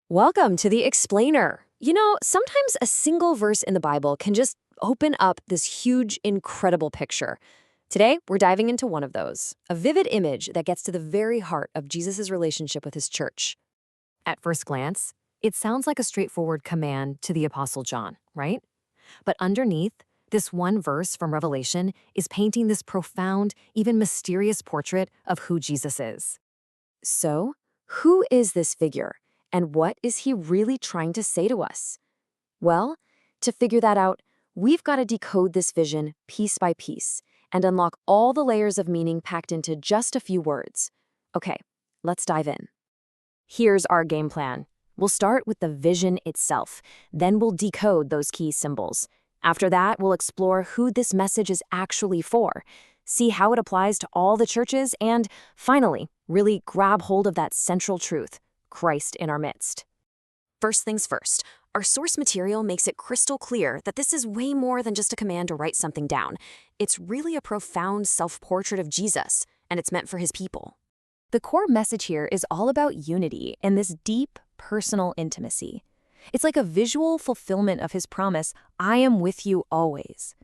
Welcome to the Explainer. Sometimes a single verse in the Bible can just open up this huge, incredible picture. Today, we're diving into one of those, a vivid image that gets to the very heart of Jesus' relationship with his church. At first glance, it sounds like a straightforward command to the Apostle John, right? But underneath, this one verse from Revelation is painting this profound, even mysterious portrait of who Jesus is. So, who is this figure? And what is he really trying to say to us? Well, to figure that out, we've got to decode this vision piece by piece and unlock all the layers of meaning packed into just a few words. Okay, let's dive in. Here's our game plan. We'll start with the vision itself, then we'll decode those key symbols. After that, we'll explore who this message is actually for, see how it applies to all the churches, and finally, really grab hold of that central truth: Christ in our midst. First things first, our source material makes it crystal clear that this is way more than just a command to write something down. It's really a profound self-portrait of Jesus, and it's meant for his people. The core message here is all about unity and this deep, personal intimacy. It's like a visual fulfillment of his promise, "I am with you always."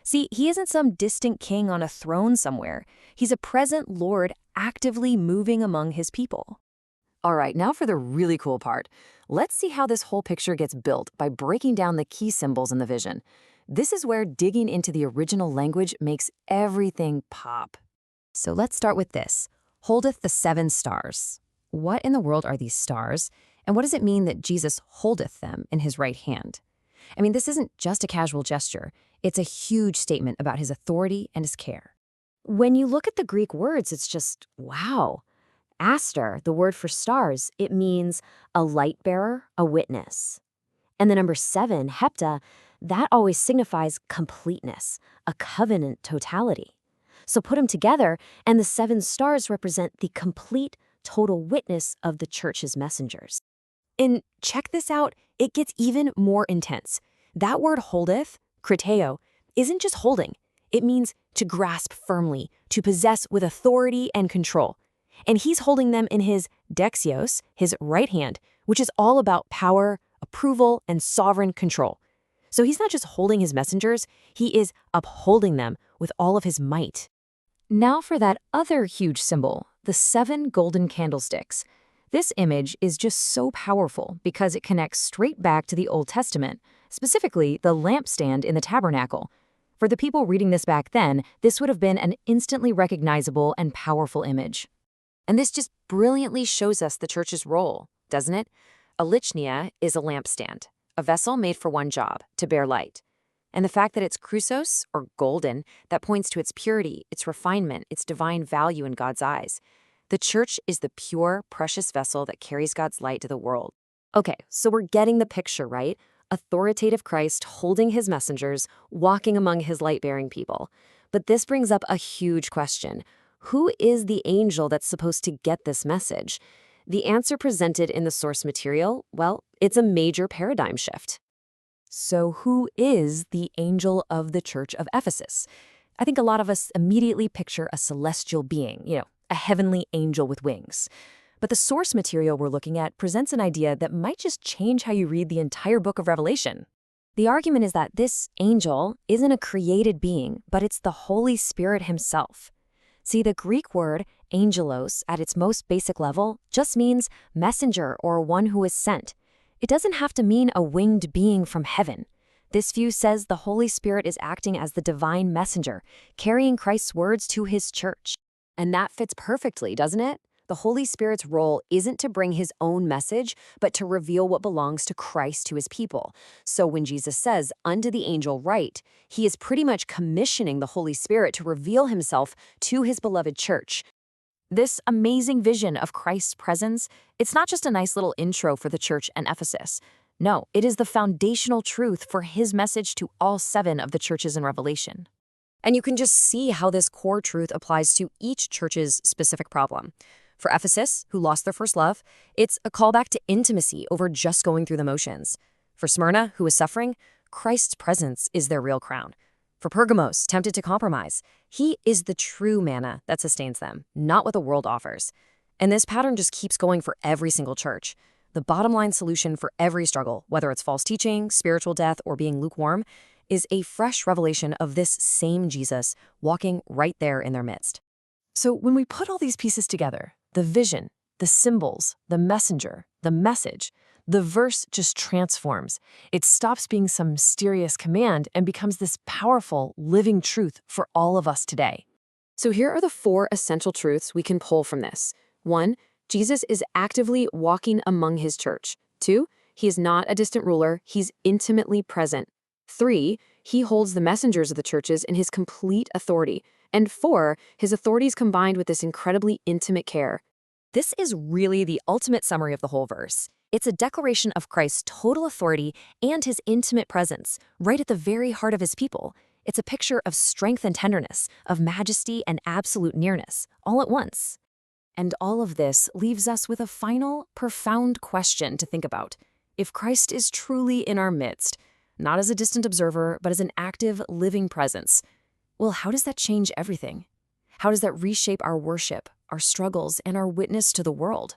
See, he isn't some distant king on a throne somewhere. He's a present Lord actively moving among his people. All right, now for the really cool part. Let's see how this whole picture gets built by breaking down the key symbols in the vision. This is where digging into the original language makes everything pop. So let's start with this. Holdeth the 7 stars. What in the world are these stars? And what does it mean that Jesus holdeth them in his right hand? I mean, this isn't just a casual gesture. It's a huge statement about his authority and his care. When you look at the Greek words, it's just, wow. Aster, the word for stars, it means a light bearer, a witness. And the number 7, hepta, that always signifies completeness, a covenant totality. So put them together, and the 7 stars represent the complete, total witness of the church's messengers. And check this out, it gets even more intense. That word holdeth, kriteo, isn't just holding. It means to grasp firmly, to possess with authority and control. And he's holding them in his dexios, his right hand, which is all about power, approval, and sovereign control. So he's not just holding his messengers, he is upholding them with all of his might. Now for that other huge symbol, the 7 golden candlesticks. This image is just so powerful because it connects straight back to the Old Testament, specifically the lampstand in the tabernacle. For the people reading this back then, this would have been an instantly recognizable and powerful image. And this just brilliantly shows us the church's role, doesn't it? A lichnia is a lampstand, a vessel made for one job, to bear light. And the fact that it's chrysos, or golden, that points to its purity, its refinement, its divine value in God's eyes. The church is the pure, precious vessel that carries God's light to the world. Okay, so we're getting the picture, right? Authoritative Christ holding his messengers, walking among his light-bearing people. But this brings up a huge question. Who is the angel that's supposed to get this message? The answer presented in the source material, well, it's a major paradigm shift. So who is the angel of the church of Ephesus? I think a lot of us immediately picture a celestial being, a heavenly angel with wings. But the source material we're looking at presents an idea that might just change how you read the entire book of Revelation. The argument is that this angel isn't a created being, but it's the Holy Spirit himself. See, the Greek word angelos, at its most basic level, just means messenger or one who is sent. It doesn't have to mean a winged being from heaven. This view says the Holy Spirit is acting as the divine messenger, carrying Christ's words to his church. And that fits perfectly, doesn't it? The Holy Spirit's role isn't to bring his own message, but to reveal what belongs to Christ to his people. So when Jesus says, "Unto the angel write," he is pretty much commissioning the Holy Spirit to reveal himself to his beloved church. This amazing vision of Christ's presence, it's not just a nice little intro for the church in Ephesus. No, it is the foundational truth for his message to all 7 of the churches in Revelation. And you can just see how this core truth applies to each church's specific problem. For Ephesus, who lost their first love, it's a callback to intimacy over just going through the motions. For Smyrna, who is suffering, Christ's presence is their real crown. For Pergamos, tempted to compromise, he is the true manna that sustains them, not what the world offers. And this pattern just keeps going for every single church. The bottom line solution for every struggle, whether it's false teaching, spiritual death, or being lukewarm, is a fresh revelation of this same Jesus walking right there in their midst. So when we put all these pieces together, the vision, the symbols, the messenger, the message, the verse just transforms. It stops being some mysterious command and becomes this powerful, living truth for all of us today. So here are the 4 essential truths we can pull from this. 1, Jesus is actively walking among his church. 2, he is not a distant ruler, he's intimately present. 3, he holds the messengers of the churches in his complete authority. And 4, his authority is combined with this incredibly intimate care. This is really the ultimate summary of the whole verse. It's a declaration of Christ's total authority and his intimate presence, right at the very heart of his people. It's a picture of strength and tenderness, of majesty and absolute nearness, all at once. And all of this leaves us with a final, profound question to think about. If Christ is truly in our midst, not as a distant observer, but as an active, living presence, well, how does that change everything? How does that reshape our worship, our struggles, and our witness to the world?